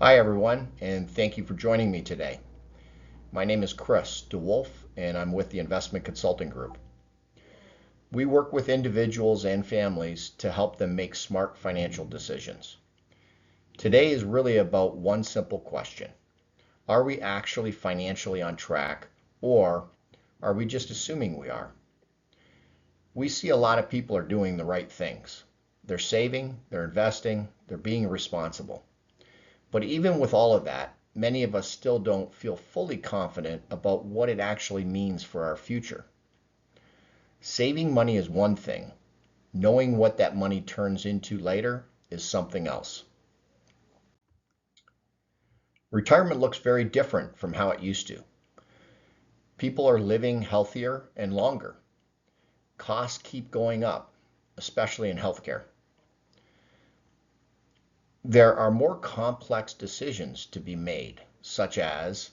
Hi, everyone, and thank you for joining me today. My name is Chris DeWolfe, and I'm with the Investment Consulting Group. We work with individuals and families to help them make smart financial decisions. Today is really about one simple question. Are we actually financially on track, or are we just assuming we are? We see a lot of people are doing the right things. They're saving, they're investing, they're being responsible. But even with all of that, many of us still don't feel fully confident about what it actually means for our future. Saving money is one thing. Knowing what that money turns into later is something else. Retirement looks very different from how it used to. People are living healthier and longer. Costs keep going up, especially in healthcare. There are more complex decisions to be made, such as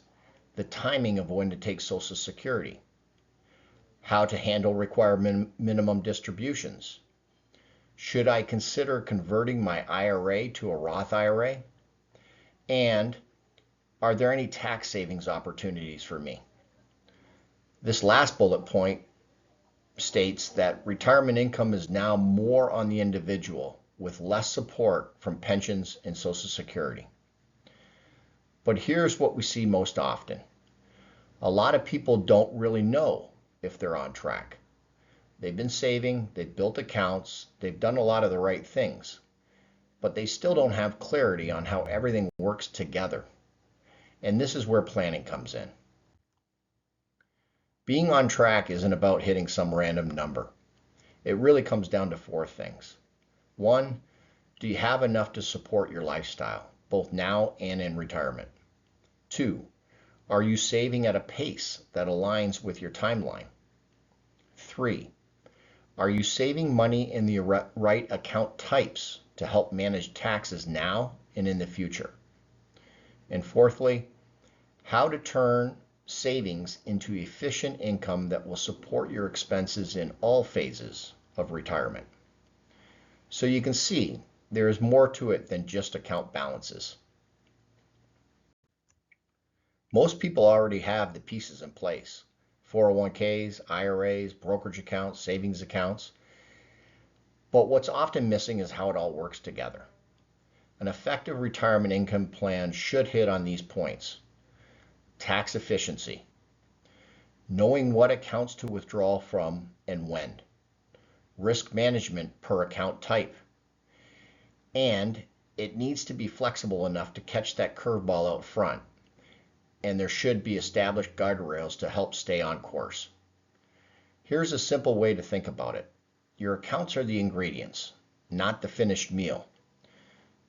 the timing of when to take Social Security, how to handle required minimum distributions. Should I consider converting my IRA to a Roth IRA? And are there any tax savings opportunities for me? This last bullet point states that retirement income is now more on the individual with less support from pensions and Social Security. But here's what we see most often. A lot of people don't really know if they're on track. They've been saving, they've built accounts, they've done a lot of the right things, but they still don't have clarity on how everything works together. And this is where planning comes in. Being on track isn't about hitting some random number. It really comes down to four things. One, do you have enough to support your lifestyle, both now and in retirement? Two, are you saving at a pace that aligns with your timeline? Three, are you saving money in the right account types to help manage taxes now and in the future? And fourthly, how to turn savings into efficient income that will support your expenses in all phases of retirement. So you can see there is more to it than just account balances. Most people already have the pieces in place: 401ks, IRAs, brokerage accounts, savings accounts. But what's often missing is how it all works together. An effective retirement income plan should hit on these points: tax efficiency, knowing what accounts to withdraw from and when, risk management per account type, and it needs to be flexible enough to catch that curveball out front, and there should be established guardrails to help stay on course. Here's a simple way to think about it. Your accounts are the ingredients, not the finished meal.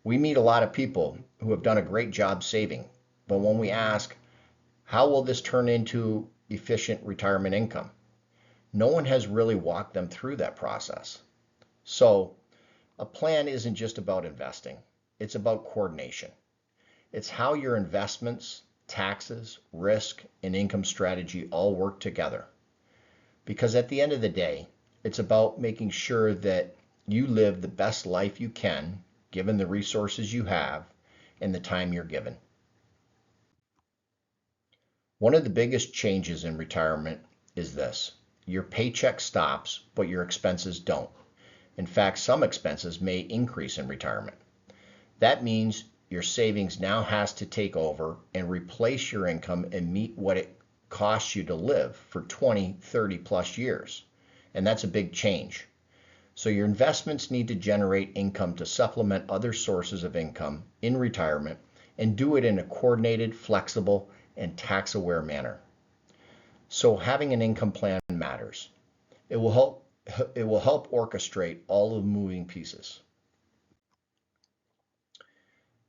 We meet a lot of people who have done a great job saving, but when we ask, how will this turn into efficient retirement income? No one has really walked them through that process. So, a plan isn't just about investing, it's about coordination. It's how your investments, taxes, risk, and income strategy all work together. Because at the end of the day, it's about making sure that you live the best life you can, given the resources you have and the time you're given. One of the biggest changes in retirement is this: your paycheck stops, but your expenses don't. In fact, some expenses may increase in retirement. That means your savings now has to take over and replace your income and meet what it costs you to live for 20, 30 plus years. And that's a big change. So your investments need to generate income to supplement other sources of income in retirement, and do it in a coordinated, flexible, and tax-aware manner. So having an income plan matters. It will help orchestrate all of the moving pieces.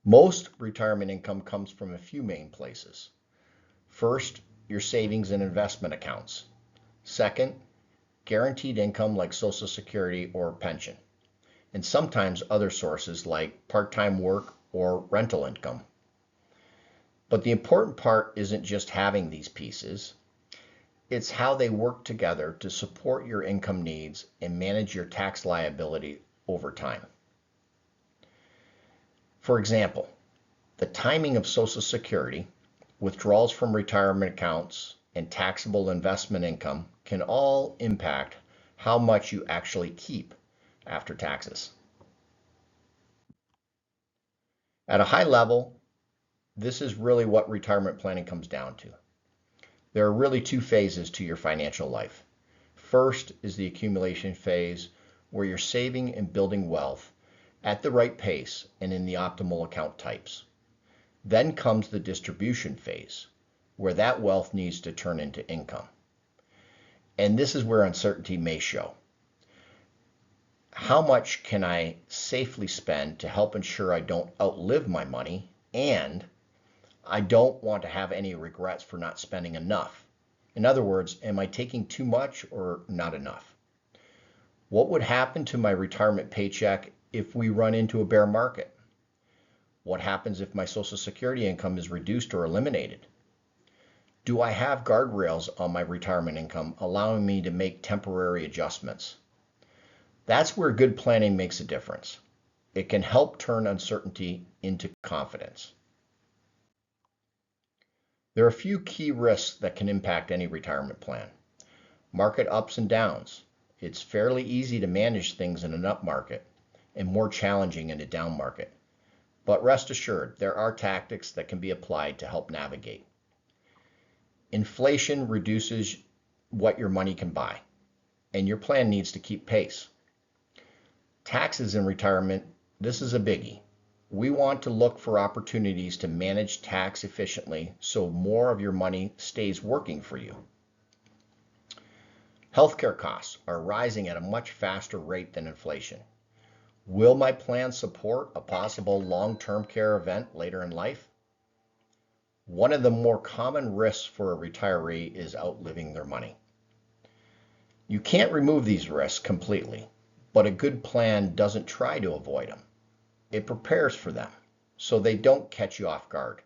Most retirement income comes from a few main places. First, your savings and investment accounts. Second, guaranteed income like Social Security or pension, and sometimes other sources like part-time work or rental income. But the important part isn't just having these pieces, it's how they work together to support your income needs and manage your tax liability over time. For example, The timing of Social Security, withdrawals from retirement accounts, and taxable investment income can all impact how much you actually keep after taxes. At a high level, this is really what retirement planning comes down to. There are really two phases to your financial life. First is the accumulation phase, where you're saving and building wealth at the right pace and in the optimal account types. Then comes the distribution phase, where that wealth needs to turn into income. And this is where uncertainty may show. How much can I safely spend to help ensure I don't outlive my money, and I don't want to have any regrets for not spending enough? In other words, am I taking too much or not enough? What would happen to my retirement paycheck if we run into a bear market? What happens if my Social Security income is reduced or eliminated? Do I have guardrails on my retirement income allowing me to make temporary adjustments? That's where good planning makes a difference. It can help turn uncertainty into confidence. There are a few key risks that can impact any retirement plan. Market ups and downs. It's fairly easy to manage things in an up market and more challenging in a down market. But rest assured, there are tactics that can be applied to help navigate. Inflation reduces what your money can buy, and your plan needs to keep pace. Taxes in retirement, this is a biggie. We want to look for opportunities to manage tax efficiently so more of your money stays working for you. Healthcare costs are rising at a much faster rate than inflation. Will my plan support a possible long-term care event later in life? One of the more common risks for a retiree is outliving their money. You can't remove these risks completely, but a good plan doesn't try to avoid them. It prepares for them so they don't catch you off guard.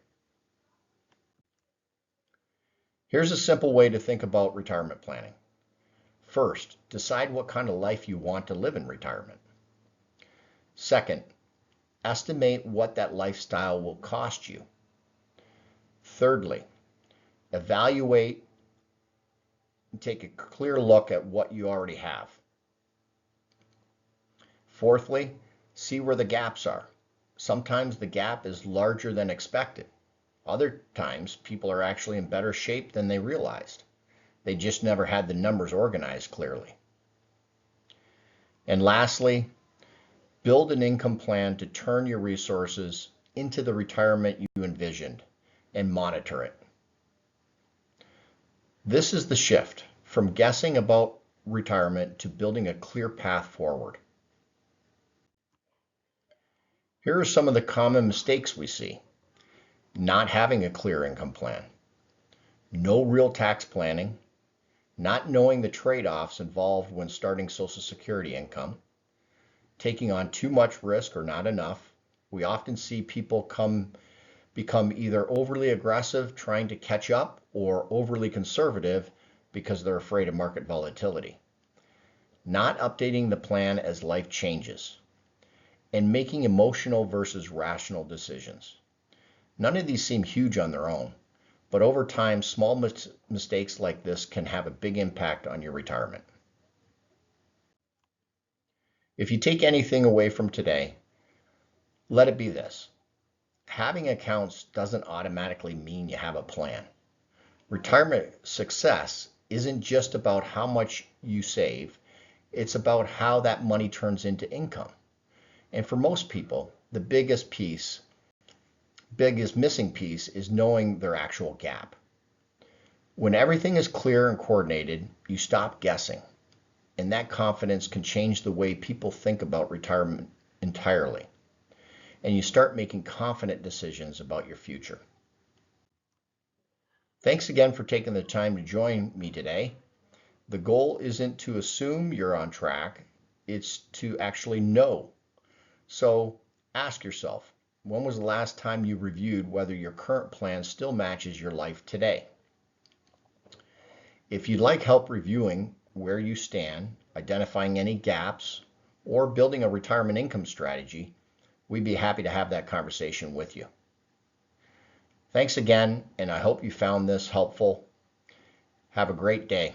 Here's a simple way to think about retirement planning. First, decide what kind of life you want to live in retirement. Second, estimate what that lifestyle will cost you. Thirdly, evaluate and take a clear look at what you already have. Fourthly, see where the gaps are. Sometimes the gap is larger than expected. Other times, people are actually in better shape than they realized. They just never had the numbers organized clearly. And lastly, build an income plan to turn your resources into the retirement you envisioned and monitor it. This is the shift from guessing about retirement to building a clear path forward. Here are some of the common mistakes we see. Not having a clear income plan, no real tax planning, not knowing the trade-offs involved when starting Social Security income, taking on too much risk or not enough. We often see people become either overly aggressive trying to catch up or overly conservative because they're afraid of market volatility. Not updating the plan as life changes, and making emotional versus rational decisions. None of these seem huge on their own, but over time, small mistakes like this can have a big impact on your retirement. If you take anything away from today, let it be this. Having accounts doesn't automatically mean you have a plan. Retirement success isn't just about how much you save, it's about how that money turns into income. And for most people, the biggest missing piece is knowing their actual gap. When everything is clear and coordinated, you stop guessing, and that confidence can change the way people think about retirement entirely. And you start making confident decisions about your future. Thanks again for taking the time to join me today. The goal isn't to assume you're on track, it's to actually know. So ask yourself, when was the last time you reviewed whether your current plan still matches your life today? If you'd like help reviewing where you stand, identifying any gaps, or building a retirement income strategy, we'd be happy to have that conversation with you. Thanks again, and I hope you found this helpful. Have a great day.